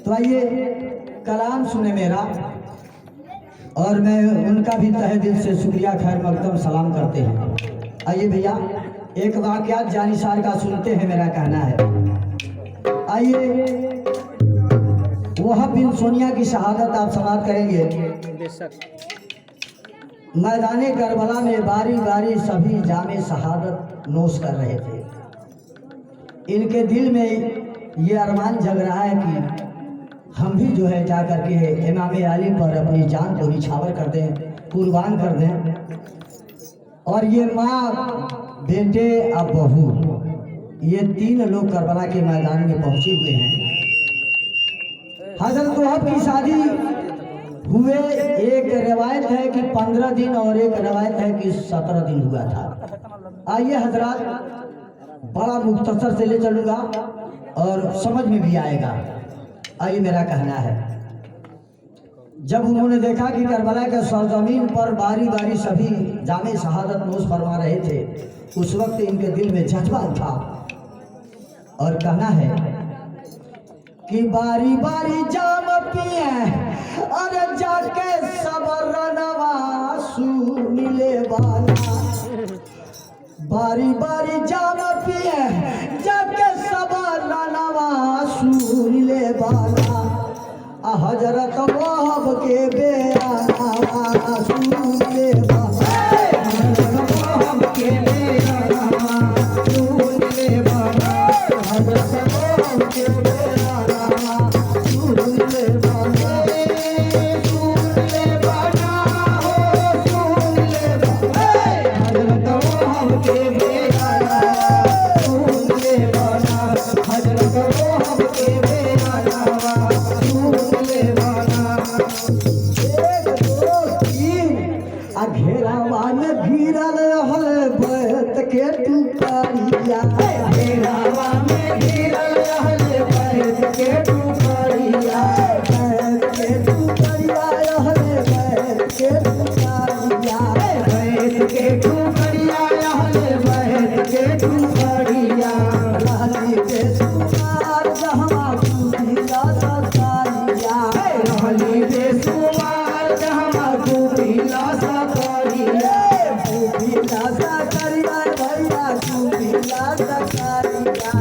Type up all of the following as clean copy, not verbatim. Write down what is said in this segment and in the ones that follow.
तो आइए कलाम सुने मेरा, और मैं उनका भी तहे दिल से शुक्रिया खैर मकदम सलाम करते हैं। आइए भैया एक वाक़यात जानिसार का सुनते हैं, मेरा कहना है। आइए वहाब बिन सोनिया की शहादत आप समाप्त करेंगे। मैदाने करबला में बारी बारी सभी जामे शहादत नोश कर रहे थे। इनके दिल में ये अरमान जग रहा है कि हम भी जो है जा करके इमाम अली पर अपनी जान को निछावर कर दें, कुर्बान कर दें। और ये माँ, बेटे अब बहू, ये तीन लोग करबला के मैदान में पहुंचे हुए हैं। हजरत वहाब की शादी हुए, एक रिवायत है कि 15 दिन और एक रिवायत है कि 17 दिन हुआ था। आइए हजरात, बड़ा मुख्तसर से ले चलूँगा और समझ में भी आएगा। आइए मेरा कहना है, जब उन्होंने देखा कि करबला के सरजमीन पर बारी बारी सभी जामे शहादत नोश फरमा रहे थे, उस वक्त इनके दिल में जज्बा उठा और कहना है कि बारी बारी जाम पिए और जाके सबर नवासू मिले वाला, बारी बारी जाम पिए जाके सबर नवासू मिले वाला, हजरत वहाब के बेआना सुनले वाला, हजरत वहाब के बेआना सुनले वाला, हजरत वहाब के बेआना सुनले वाला, सुनले वाला हो सुनले वाला, हजरत वहाब के बेआना सुनले वाला, हजरत वहाब के बेआना सुनले वाला। एक दो तीन घेरावा में घिरल रहल बैत के टुकड़िया, घेरावा में घिरल रहल बैत के टुकड़िया, बैत के टुकड़िया रहल बैत के टुकड़िया, बैत के टुकड़िया रहल बैत के टुकड़िया, रहली बेसुमार जहमा कुदिला सकारिया, रहली बेसुमार जहमा कुदिला सकारिया, कुदिला सकारिया भैया कुदिला सकारिया,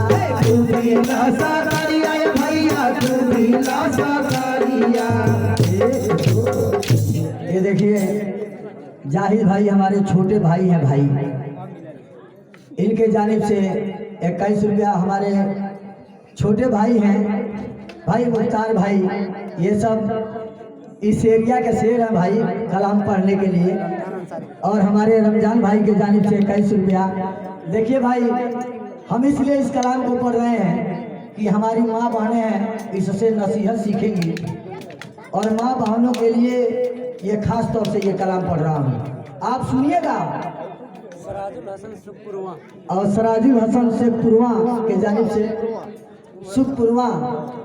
कुदिला सकारिया भैया कुदिला सकारिया। ये देखिए जाहिद भाई हमारे छोटे भाई हैं भाई, इनके जानिब से 21 रुपया हमारे छोटे भाई हैं, भाई मुख्तार भाई, ये सब इस एरिया के शेर हैं भाई कलाम पढ़ने के लिए। और हमारे रमजान भाई के जानिब से 21 रुपया। देखिए भाई, हम इसलिए इस कलाम को पढ़ रहे हैं कि हमारी माँ बहनें हैं, इससे नसीहत सीखेंगी, और माँ बहनों के लिए ये खास तौर से ये कलाम पढ़ रहा हूँ, आप सुनिएगा। और सराजुल हसन शेखपुरवा के जानिब से, सुखपुरवा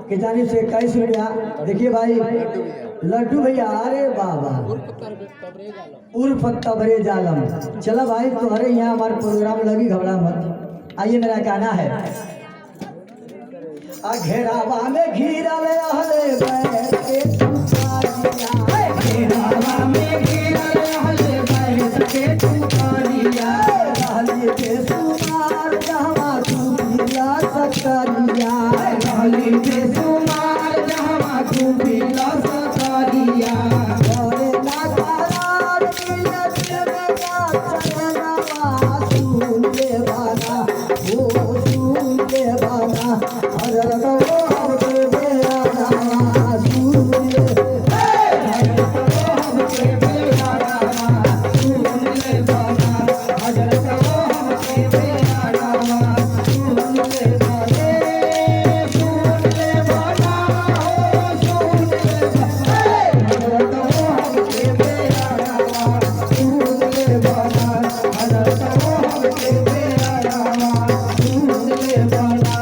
के जानिब से 21 रुपया। देखिए भाई लड्डू भैया, अरे बाबा उर्फ तबरे जालम, चलो भाई तुम्हारे यहाँ हमारे प्रोग्राम लगी, घबरा मत। आइए मेरा कहना है, घेरावा में घिरल रहल बैत के टुकड़िया, घेरावा में घिरल रहल बैत के टुकड़िया, रहली बेसुमार जहमा कुदिला सकारिया, रहली बेसुमार जहमा कुदिला सकारिया, करे ना करार मिलत में चलनवा सुनले वाला, ओ सुनले वाला, हजरत वहाब के बेआना सुनले, हजरत वहाब के बेआना सुनले वाला, हजरत वहाब के बेआना सुनले वाले, सुनले वाला हो सुनले वाला, हजरत वहाब के बेआना सुनले वाला, हजरत वहाब के बेआना सुनले वाला।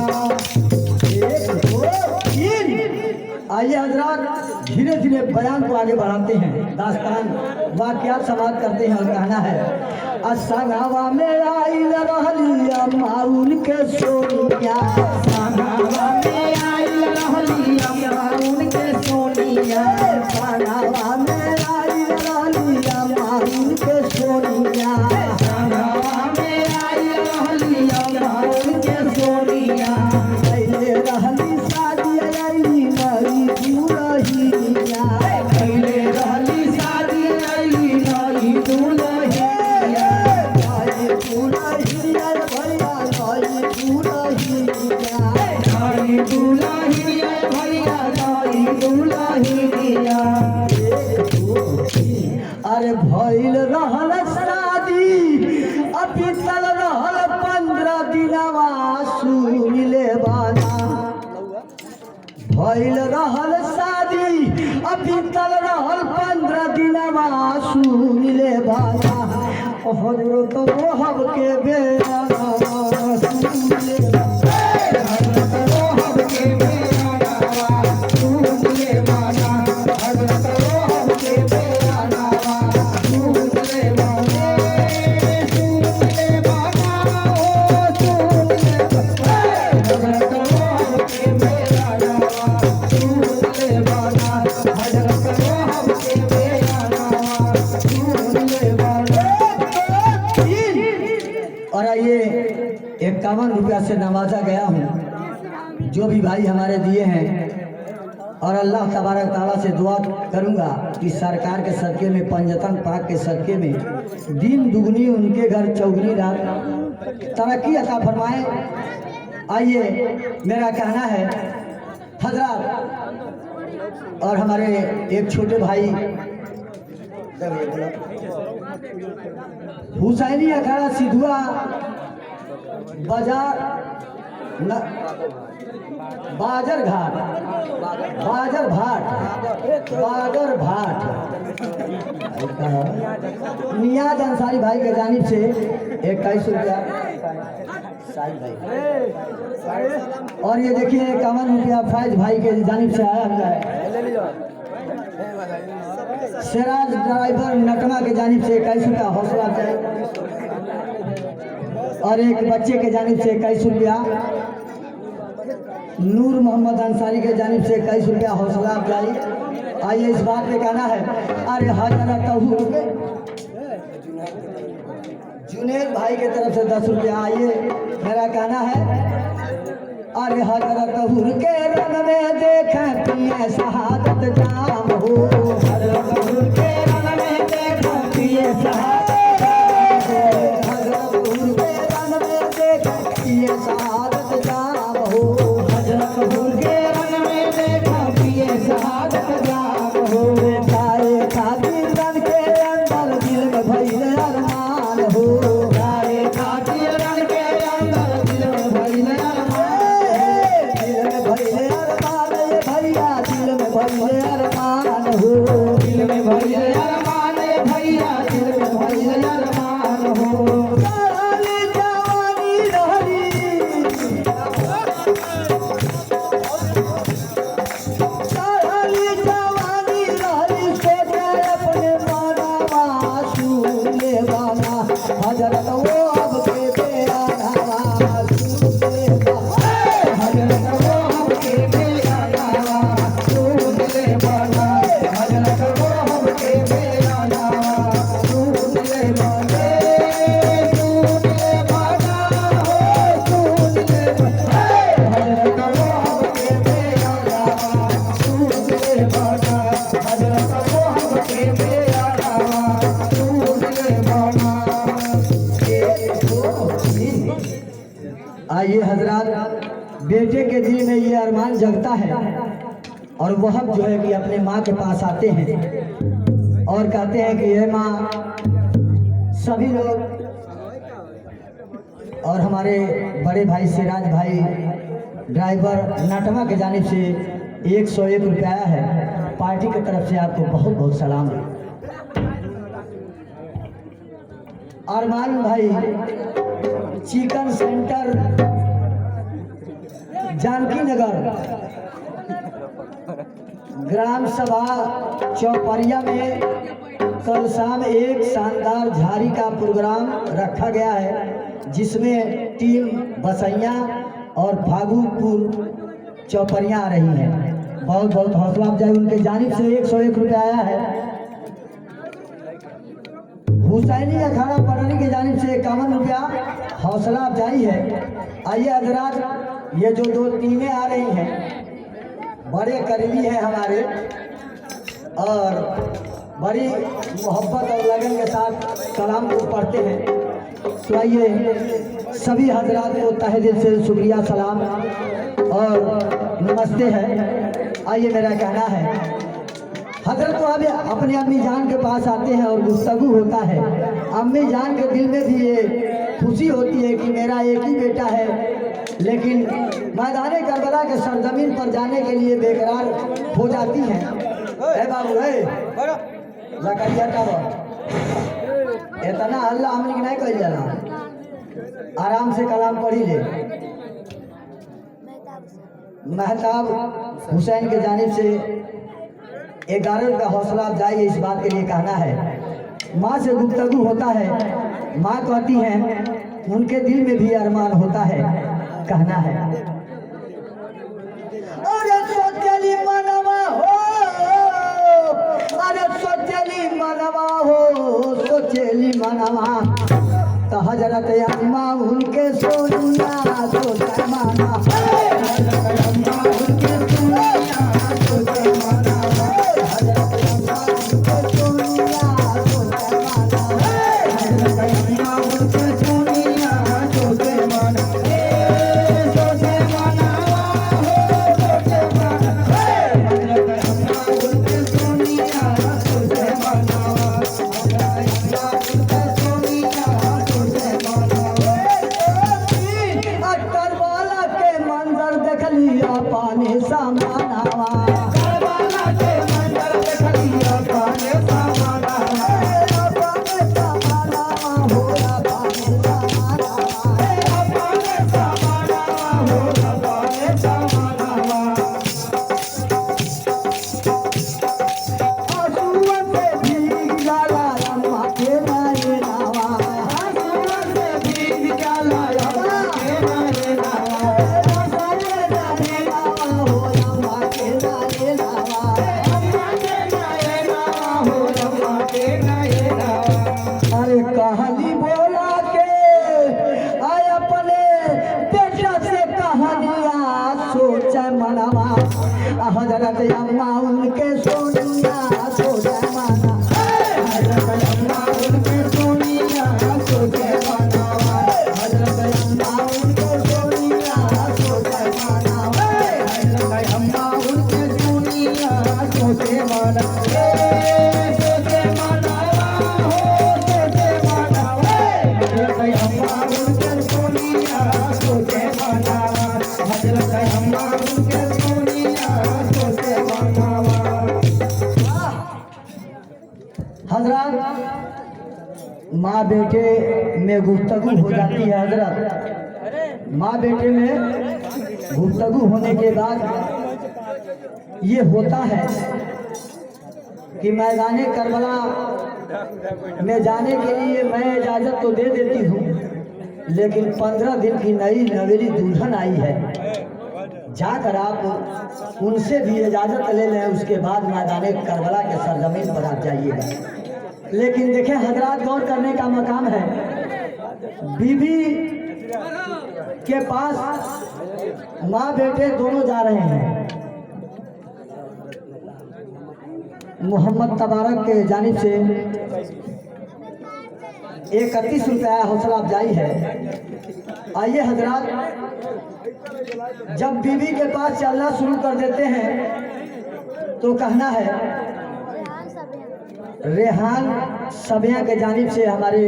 आइए हजरात, धीरे धीरे बयान को आगे बढ़ाते हैं, दास्तान वाक़यात समाप्त करते हैं और कहना है, असंगवा में आइल रहलिया माउन के सोनिया, संगवा में आइल रहलिया माउन भइल रहल शादी अभी तल रहल 15 दिनवा सुन ले बाला हजरो तो रोहब के बेरा सुन ले ये 51 रुपया से नवाजा गया हूँ। जो भी भाई हमारे दिए हैं और अल्लाह तबारक ताला से दुआ करूँगा कि सरकार के सदके में पंजतन पाक के सदके में दिन दुगनी उनके घर चौगनी रात तरक्की अता फरमाए। आइए मेरा कहना है हजरत और हमारे एक छोटे भाई हुसैनी अखाड़ा सिधुआ बाजार बाजार घाट बागर भाट नियाज अंसारी भाई के जानिब से 21 रुपया साहिब भाई और ये देखिए 51 रुपया फैज भाई के जानिब से आया हुआ है। सिराज ड्राइवर नटमा के जानिब से 21 रुपया हौसला अफजाई और एक बच्चे के जानिब से 21 रुपया नूर मोहम्मद अंसारी के जानिब से 21 रुपया हौसला अफजाई। आइए इस बात पे कहना है अरे हजरत जुनेद भाई के तरफ से 10 रुपया। आइए मेरा कहना है अरे हजरत हुर के रंग में देखें पिए शहादत जाम हो हजरत हुर के रंग में देखें पिए शहादत हजरत हुर के रंग में देखें पिए शहादत जाम हो हजरत हुर के रंग में देखें पिए शहादत जाम हो खाए खातिर रंग के अंदर दिल में भइल अरमान हो खाए खातिर रंग के अंदर दिल में भइल आइए हजरात बेटे के दिल में ये अरमान जगता है और वह जो है कि अपने माँ के पास आते हैं और कहते हैं कि ये माँ सभी लोग और हमारे बड़े भाई सिराज भाई ड्राइवर नाटमा के जानिब से 101 रुपया आया है। पार्टी की तरफ से आपको बहुत बहुत सलाम। अरमान भाई चिकन सेंटर जानकी नगर ग्राम सभा चौपरिया में कल शाम एक शानदार झाड़ी का प्रोग्राम रखा गया है जिसमें टीम बसैया और भागुपुर चौपरिया आ रही है। बहुत बहुत हौसला अफजाई उनके जानिब से 101 रुपया आया है। हुसैनी अखाड़ा पटरी के जानिब से 51 रुपया हौसला अफजाई है। आइए हजरात ये जो दो टीमें आ रही हैं बड़े करीबी हैं हमारे और बड़ी मोहब्बत और लगन के साथ कलाम को पढ़ते हैं। तो आइए सभी हजरात को तहे दिल से शुक्रिया सलाम और नमस्ते है। आइए मेरा कहना है हजरत तो अब अपने अम्मी जान के पास आते हैं और गुफ्तगू होता है। अम्मी जान के दिल में भी ये खुशी होती है कि मेरा एक ही बेटा है लेकिन मैदान करबला के सरजमीन पर जाने के लिए बेकरार हो जाती हैं। ए बाबू है लकड़िया का इतना हल्ला हमने की नहीं कही जाला, आराम से कलाम पढ़ी ले। महताब हुसैन के जानिब से 11 का हौसला अफजाई इस बात के लिए कहना है। माँ से गुफ्तगू होता है, माँ कहती हैं उनके दिल में भी अरमान होता है, कहना है अरे सोचली मनवा हो, अरे सोचली मनवा हो, सोचली मनवा तो हजरत अम्मा उनके सोनिया सोचा माना, उनके सोनिया सोचा माना, हजरत अम्मा उनके सोनिया सोचे माना, हजरत अम्मा उनके सोनिया सोचे माना, हजरत अम्मा उनके सोनिया सोचे माना, हजरत अम्मा उनके सोनिया सोचे माना, सोचे माना हो सोचे माना, हजरत अम्मा उनके सोनिया सोचे माना, हजरत अम्मा उनके हजरत माँ बेटे में गुफ्तगू हो जाती है। हजरत माँ बेटे में गुफ्तगू होने के बाद ये होता है कि मैदान करबला में जाने के लिए मैं इजाज़त तो दे देती हूँ, लेकिन 15 दिन की नई नवेली दुल्हन आई है, जाकर आप उनसे भी इजाज़त ले लें, उसके बाद मैदान करबला के सरजमीन पर आप जाइएगा। लेकिन देखें हजरात, गौर करने का मकाम है, बीबी के पास माँ बेटे दोनों जा रहे हैं। मोहम्मद तबारक के जानिब से 31 रुपया हौसला अफजाई है। आइए हजरात, जब बीबी के पास चलना शुरू कर देते हैं तो कहना है रेहान सबिया के जानिब से, हमारे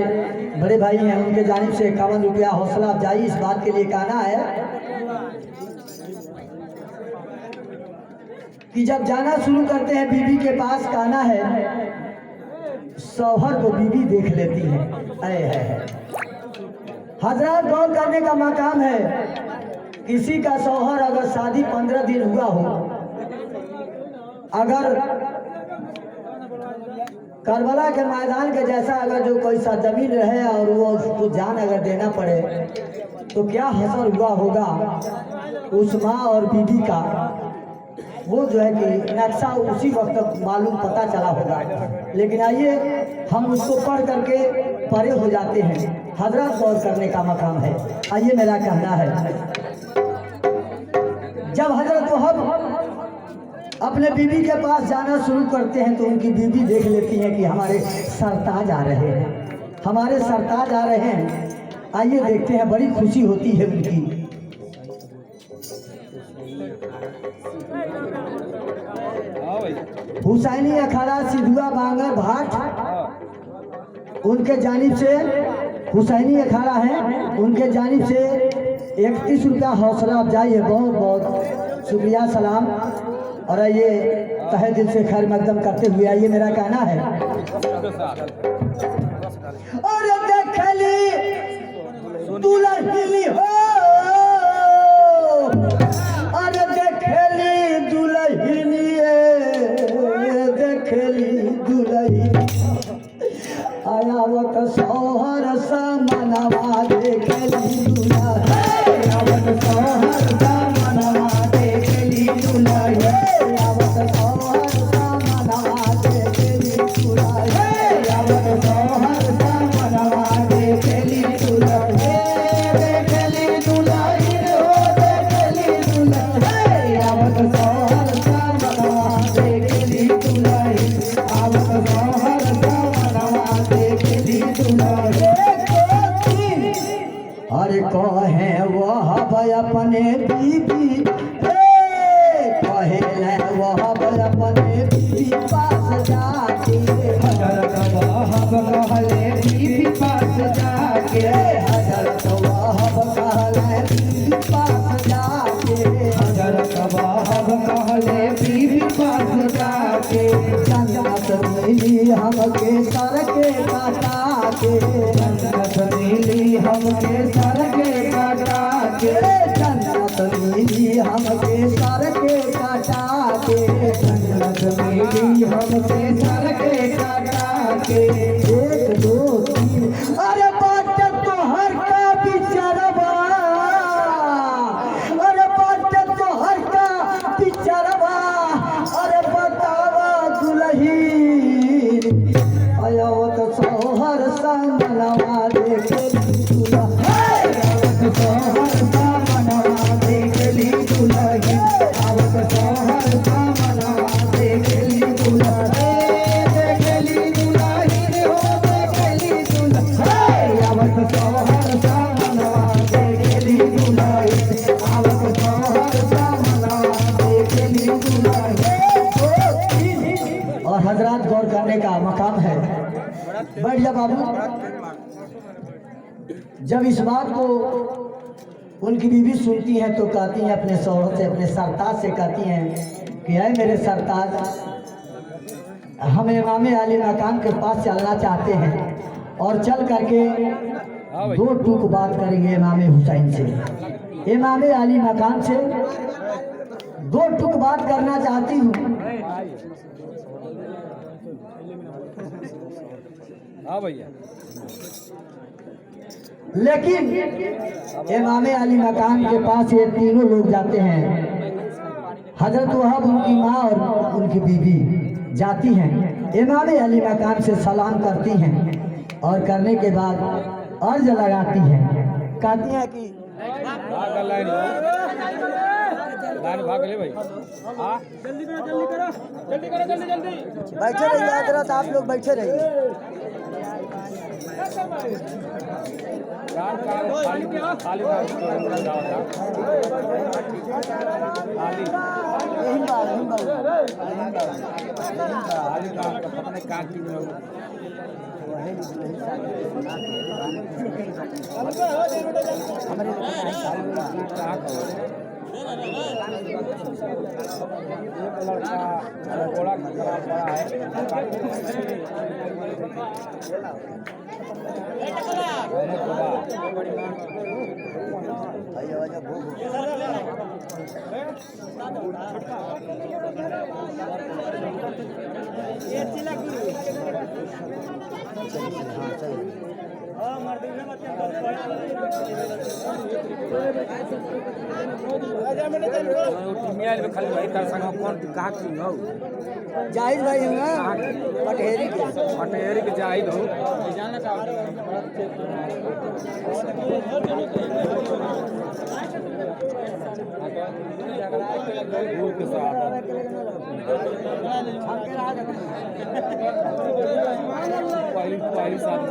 बड़े भाई हैं, उनके जानिब से 51 रुपया हौसला अफजाई इस बात के लिए कहना है कि जब जाना शुरू करते हैं बीबी के पास, कहना है शौहर को बीबी देख लेती है। हजरात, गौर करने का मकाम है, किसी का शौहर अगर शादी 15 दिन हुआ हो, अगर करबला के मैदान के जैसा अगर जो कोई सा जमीन रहे और वो उसको जान अगर देना पड़े, तो क्या हसर हुआ होगा उस माँ और बीबी का, वो जो है कि नक्शा उसी वक्त मालूम पता चला होगा। लेकिन आइए हम उसको पढ़ करके परे हो जाते हैं। हजरत, गौर करने का मकाम है। आइए, मेरा कहना है, जब हजरत वहाब अपने बीबी के पास जाना शुरू करते हैं तो उनकी बीबी देख लेती है कि हमारे सरताज आ रहे हैं, हमारे सरताज आ रहे हैं। आइए देखते हैं, बड़ी खुशी होती है उनकी। हुसैनी अखाड़ा सिधुआ बांगर भाट, उनके जानिब से हुसैनी अखाड़ा है, उनके जानिब से 31 रुपया हौसला अफजाई है, बहुत बहुत शुक्रिया सलाम। और ये तहे दिल से खैर मकदम करते हुए आइए, मेरा कहना है और देखली दुल्हनी हो, और देखली दुल्हनी, देखली दुल्हनी आयावत सोहर समनवा, देखली दुल्हनी आवत सोहर समनवा, देखली दुल्हनी आवत सोहर समनवा, देखली दुल्हनी आवत सोहर समनवा, देखली दुल्हनी, देखली दुल्हनी हो, देखली दुल्हनी आवत सोहर समनवा, देखली दुल्हनी आवत सोहर समनवा, देखली दुल्हनी। अरे कहे वह अपने बीबी, कहे वह अपने बीबी पास जाके, हजरत वहाब कहले बीबी पास जाके, हजरत वहाब कहले बीबी पास जाके, हजरत वहाब कहले बीबी पास जाके, जन्नत मिली हमके सर के काटा के, जन्नत मिली हमके सर के काटा के, जन्नत मिली हमके सर के काटा के, जन्नत मिली हमके सर के काटा के। 1 2 3 अरे बात तो हर का बिचारवा, अरे बात तो हर का बिचारवा, अरे बतावा दुल्हीन आयावत सोहर समनवा, देखली दुल्हनी सोहर समनवा, देखली दुल्हनी आवत सोहर समनवा, देखली दुल्हनी, देखली दुल्हनी हो, देखली दुल्हनी आवत सोहर समनवा, देखली दुल्हनी आवत सोहर समनवा, देखली दुल्हनी। और हजरात गौर करने का मकाम है, बैठ जा बाबू। जब इस बात को उनकी बीवी सुनती हैं तो कहती हैं अपने शौहर से, अपने सरताज से कहती हैं कि ऐ मेरे सरताज, हम इमाम आली मकाम के पास चलना चाहते हैं और चल करके 2 टूक बात करेंगे इमाम हुसैन से, इमाम आली मकाम से 2 टूक बात करना चाहती हूँ। हाँ भैया। लेकिन इमाम अली मकाम के पास ये तीनों लोग जाते हैं, हजरत वहाब उनकी माँ और उनकी बीवी जाती हैं, इमाम अली मकाम से सलाम करती हैं और करने के बाद अर्ज लगाती हैं, कहती हैं कि भाग ले भाई, जल्दी करो जल्दी करो जल्दी करो जल्दी जल्दी, बैठे रहिए हजरत, आप लोग बैठे रहिए। जाहिद भाई पटेरी के जाहिद हो पहली साथ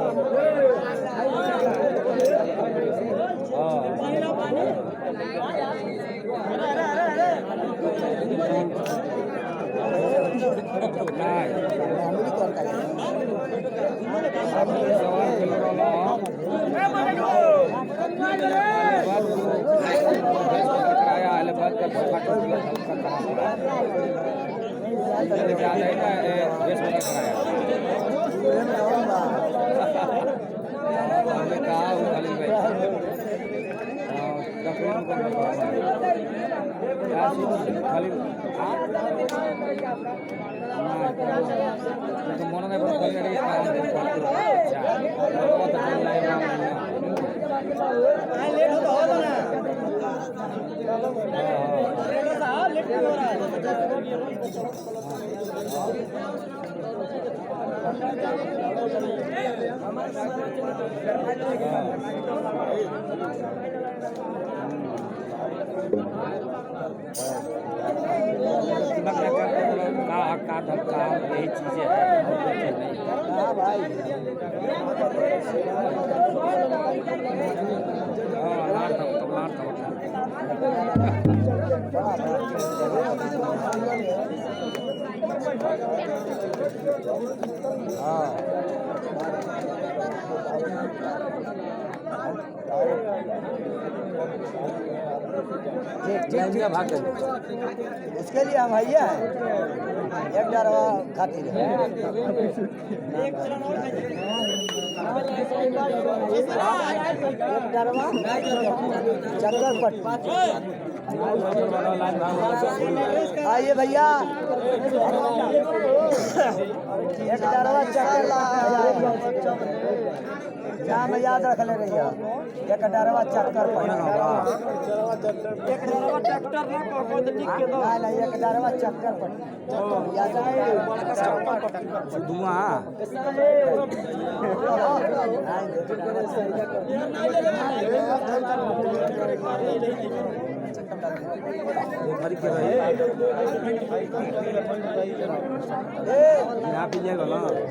यही चीजें हैं। हाँ भाई भाग इसके लिए हम भैया हैं एक डरवा खातिर आइए भैया एक डरवा चक्कर नाम याद रख ले रही एक डरवा चक्कर एक डरवा चक्कर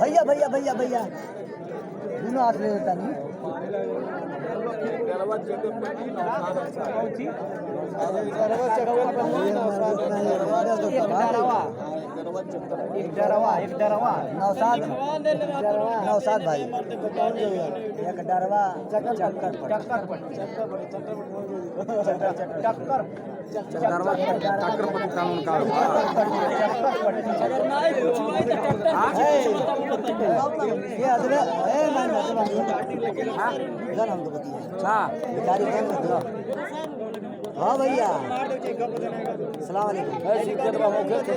भैया भैया भैया भैया दोनों हाथ ले लेता नहीं नौसाद भाई एक डरवा चक्कर हाँ भैया सलाम अलैकुम।